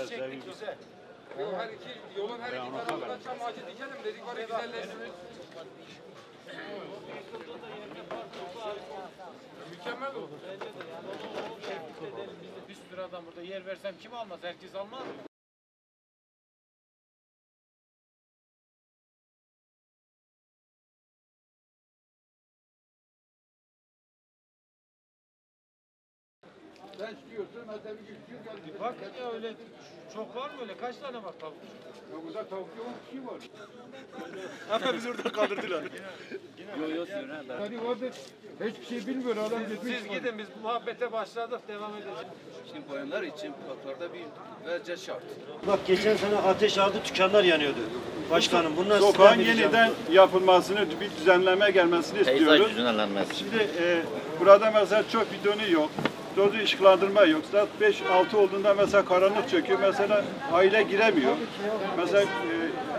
çiçeklik güzel. Yolun her iki tarafına çam ağacı dikelim dedik var ya güzelleşsin. Mükemmel olur. Bir sürü adam burada yer versem kim almaz? Herkes almaz mı? Sen istiyorsun, mesela bir gün Bak ya öyle çok var mı öyle? Kaç tane var tavuk? Ya burada tavuk yok, kişi var. Ama biz orada kaldırdılar. Hadi vardır, hiçbir şey bilmiyor adam gitmiş. Siz gidin biz muhabbete başladık devam edeceğiz. Şimdi koyunlar için baklarda bir verce şart. Bak geçen sene ateş aldı, dükkanlar yanıyordu. Başkanım bunlar Sokağın yeniden yapılmasını, bir düzenleme gelmesini istiyoruz. düzenlenmesi. Şimdi burada mesela çok bidonu yok. Doğru ışıklandırma yok. Saat 5-6 olduğunda mesela karanlık çöküyor. Mesela aile giremiyor. Mesela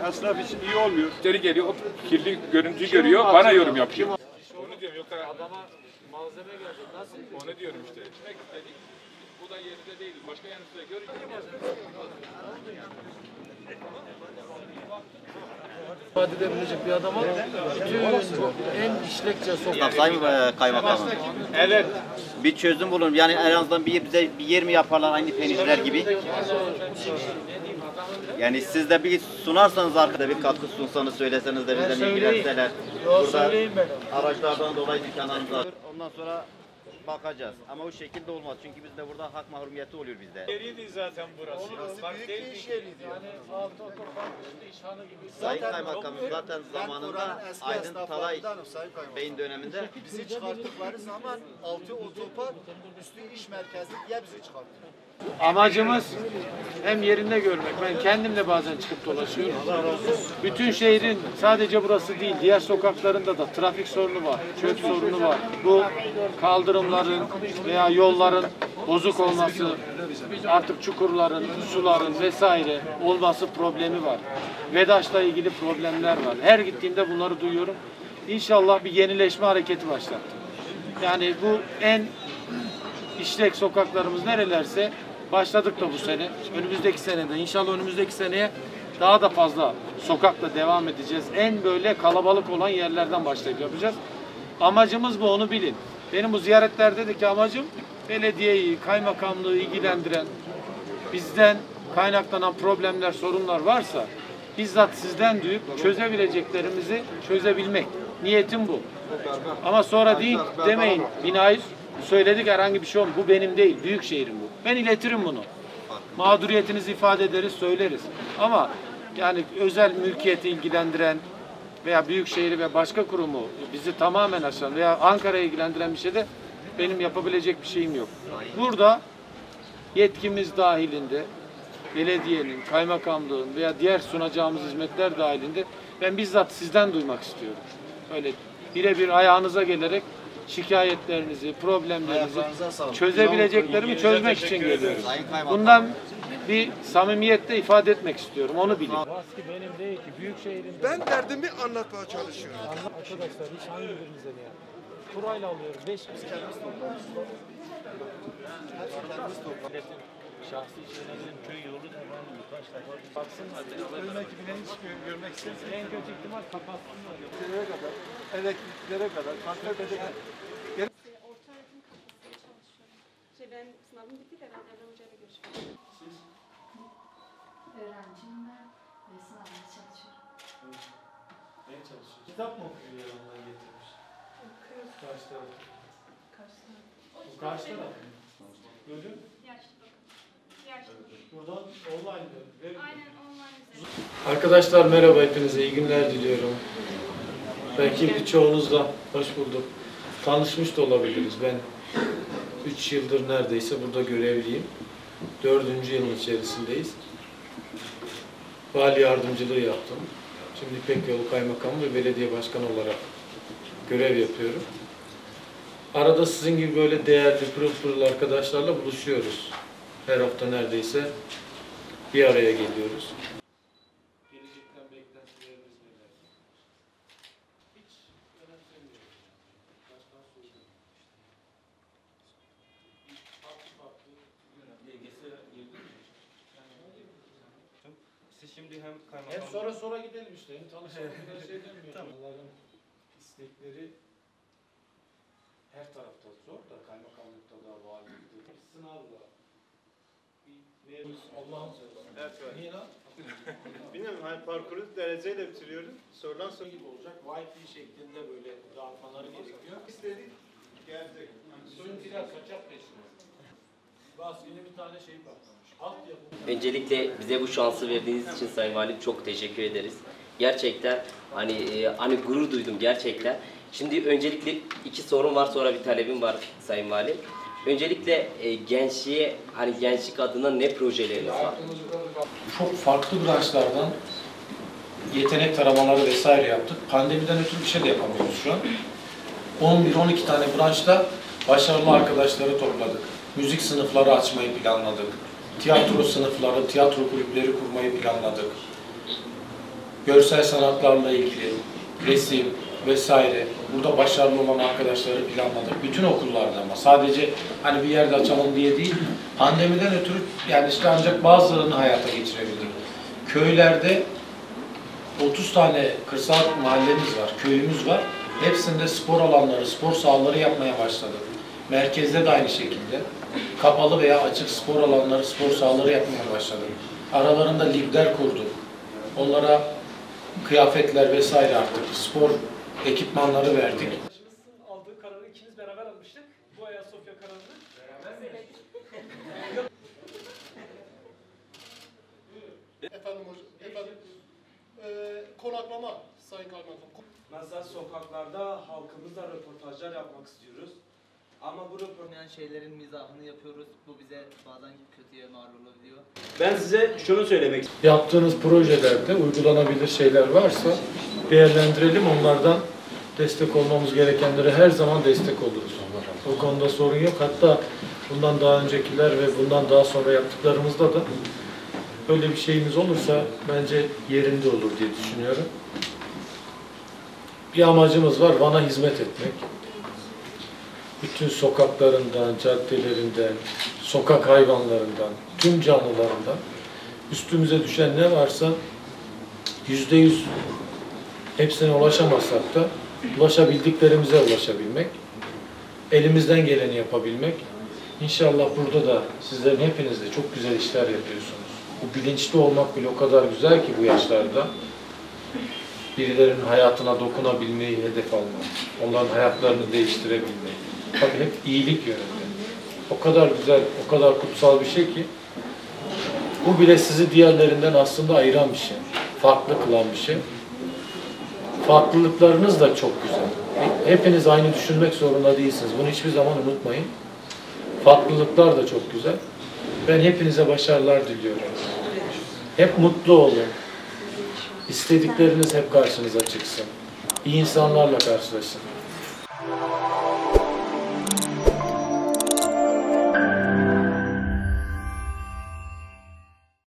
esnaf için iyi olmuyor. Müşteri geliyor, o kirli görüntüyü görüyor, bana yorum yapıyor. Onu diyorum, yoksa Adama malzeme geldi. Nasıl? onu diyorum işte. Ekmek istedik, bu da yerinde değil. Başka yanımızda görünce İfade edebilecek bir adama bütün en işlekçe sokak. Sayın Kaymakamım. Evet. Bir çözüm bulun. Yani en azından bize bir yer mi yaparlar aynı peynirciler gibi? Yani siz de bir sunarsanız arkada bir katkı sunsanız söyleseniz de bizden ilgilenseler. Burada araçlardan dolayı dükkanlarımız var. Ondan sonra bakacağız. Ama o şekilde olmaz. Çünkü bizde burada hak mahrumiyeti oluyor bizde. Yeriydi zaten burası. Bak değil bir iş yeriydi. Yani altı otopark üstü işhanı gibi. Sayın Kaymakamım zaten zamanında Aydın Talay Bey'in döneminde Bizi çıkarttıkları zaman altı otopark üstü iş merkezi diye bizi çıkarttı. Amacımız hem yerinde görmek. Ben kendim de bazen çıkıp dolaşıyorum. Bütün şehrin sadece burası değil, diğer sokaklarında da trafik sorunu var, çöp sorunu var. Bu kaldırımların veya yolların bozuk olması, artık çukurların, suların vesaire olması problemi var. VEDAŞ'la ilgili problemler var. Her gittiğimde bunları duyuyorum. İnşallah bir yenileşme hareketi başlattı. Yani bu en işlek sokaklarımız nerelerse başladık da bu sene. Önümüzdeki senede inşallah önümüzdeki seneye daha da fazla sokakla devam edeceğiz. En böyle kalabalık olan yerlerden başlayıp yapacağız. Amacımız bu, onu bilin. Benim bu ziyaretlerdeki amacım belediyeyi, kaymakamlığı ilgilendiren, bizden kaynaklanan problemler, sorunlar varsa bizzat sizden duyup çözebileceklerimizi çözebilmek. Niyetim bu. Ama sonra değil demeyin, binayı söyledik herhangi bir şey olmuyor. Bu benim değil, büyük şehrin bu. Ben iletirim bunu. Mağduriyetinizi ifade ederiz, söyleriz. Ama yani özel mülkiyeti ilgilendiren veya büyük şehri ve başka kurumu bizi tamamen aşan veya Ankara'yı ilgilendiren bir şeyde benim yapabilecek bir şeyim yok. Burada yetkimiz dahilinde belediyenin, kaymakamlığın veya diğer sunacağımız hizmetler dahilinde ben bizzat sizden duymak istiyorum. Öyle birebir ayağınıza gelerek şikayetlerinizi, problemlerinizi çözebileceklerimi çözmek için geliyorum. Bundan bir samimiyette ifade etmek istiyorum. Onu bilin. Baskı benim değil ki. Büyük şehrin. Ben derdimi anlatmaya çalışıyorum. Arkadaşlar hiç hangi birinizden ya? Turayla alıyorum. 5 biz kendimiz toplarız. Şahsi şeylerin köy yolu da var mı? Kaç defa baksınlar. Ölüm ekibine hiç görmek istersen. En kötü ihtimal kapatsınlar. Elektriklere kadar, elektriklere kadar, kanserlere kadar. Orta öğretim kafesinde çalışıyorum. Ben sınavım bitti de ben Erdem Hoca'yla görüşüyorum. Öğrenciyim ben ve sınavda çalışıyorum. Ne çalışıyor? Kitap mı okuyor ya onları getirmiş? Okuyoruz. Karşı taraf. Karşı taraf. Bu karşı taraf mı? Bölüm? Yaşlı bakın. Yaşlı. Buradan online mi? Aynen online üzerinde. Arkadaşlar merhaba, hepinize iyi günler diliyorum. Belki birçoğunuzla hoş bulduk. Tanışmış da olabiliriz. Ben 3 yıldır neredeyse burada görevliyim. 4. yılın içerisindeyiz. Vali yardımcılığı yaptım. Şimdi İpek Yolu Kaymakamı ve Belediye Başkanı olarak görev yapıyorum. Arada sizin gibi böyle değerli, pırıl pırıl arkadaşlarla buluşuyoruz. Her hafta neredeyse bir araya geliyoruz. Gelecekten beklentileriniz neler? Hiç önemsemiyorum. Baştan soruyorum. Farklı farklı LGS girdi mi? Yani Şimdi hem Hep kaymakam... sonra gidelim işte. Hem tanışalım bir şey demiyor. Onların istekleri her tarafta zor da kaymakamlıkta da valilikte de sınavla Allah'ın sözü. Evet. Niye lan? Bilmiyorum hani parkuru dereceyle bitiriyorum. Sorulan soru Gibi olacak. Wi-Fi şeklinde böyle dağıtmaları gerekiyor. istedik. Gelecek. Suyuntiler kaçak peşinde. Baskine bir tane şey patlamış. Altyapı. Öncelikle bize bu şansı verdiğiniz için Sayın Valim çok teşekkür ederiz. Gerçekten hani gurur duydum gerçekten. Şimdi öncelikle 2 sorun var, sonra bir talebim var Sayın Valim. Öncelikle gençliğe, hani gençlik adına ne projeleriniz var? Çok farklı branşlardan yetenek taramaları vesaire yaptık. Pandemiden ötürü bir şey de yapamıyoruz şu an. 11-12 tane branşta başarılı arkadaşları topladık. Müzik sınıfları açmayı planladık. Tiyatro sınıfları, tiyatro kulüpleri kurmayı planladık. Görsel sanatlarla ilgili resim vesaire. Burada başarılı olan arkadaşları planladık. Bütün okullarda ama sadece hani bir yerde açalım diye değil. Pandemiden ötürü yani işte ancak bazılarını hayata geçirebildik. Köylerde 30 tane kırsal mahallemiz var, köyümüz var. Hepsinde spor alanları, spor sahaları yapmaya başladık. Merkezde de aynı şekilde. Kapalı veya açık spor alanları, spor sahaları yapmaya başladık. Aralarında ligler kurduk. Onlara kıyafetler vesaire artık spor ekipmanları verdik. Aldığı kararı ikiniz beraber almıştık. Bu Ayasofya kararını. Efendim hocam, konaklama Sayın Kaymakam. Mesela sokaklarda halkımızla röportajlar yapmak istiyoruz. Ama bu röportaj şeylerin mizahını yapıyoruz. Bu bize bazen kötüye mal olabiliyor. Ben size şunu söylemek istiyorum. Yaptığınız projelerde uygulanabilir şeyler varsa değerlendirelim. Onlardan destek olmamız gerekenlere her zaman destek oluruz. O konuda sorun yok. Hatta bundan daha öncekiler ve bundan daha sonra yaptıklarımızda da böyle bir şeyimiz olursa bence yerinde olur diye düşünüyorum. Bir amacımız var, Van'a hizmet etmek. Bütün sokaklarından, caddelerinden, sokak hayvanlarından, tüm canlılarından üstümüze düşen ne varsa %100 hepsine ulaşamazsak da ulaşabildiklerimize ulaşabilmek, elimizden geleni yapabilmek. İnşallah burada da sizlerin hepiniz de çok güzel işler yapıyorsunuz. Bu bilinçli olmak bile o kadar güzel ki bu yaşlarda. Birilerinin hayatına dokunabilmeyi hedef almak, onların hayatlarını değiştirebilmek. Tabii hep iyilik yönünde. O kadar güzel, o kadar kutsal bir şey ki bu bile sizi diğerlerinden aslında ayıran bir şey. Farklı kılan bir şey. Farklılıklarınız da çok güzel. Hepiniz aynı düşünmek zorunda değilsiniz. Bunu hiçbir zaman unutmayın. Farklılıklar da çok güzel. Ben hepinize başarılar diliyorum. Hep mutlu olun. İstedikleriniz hep karşınıza çıksın. İyi insanlarla karşılaşın.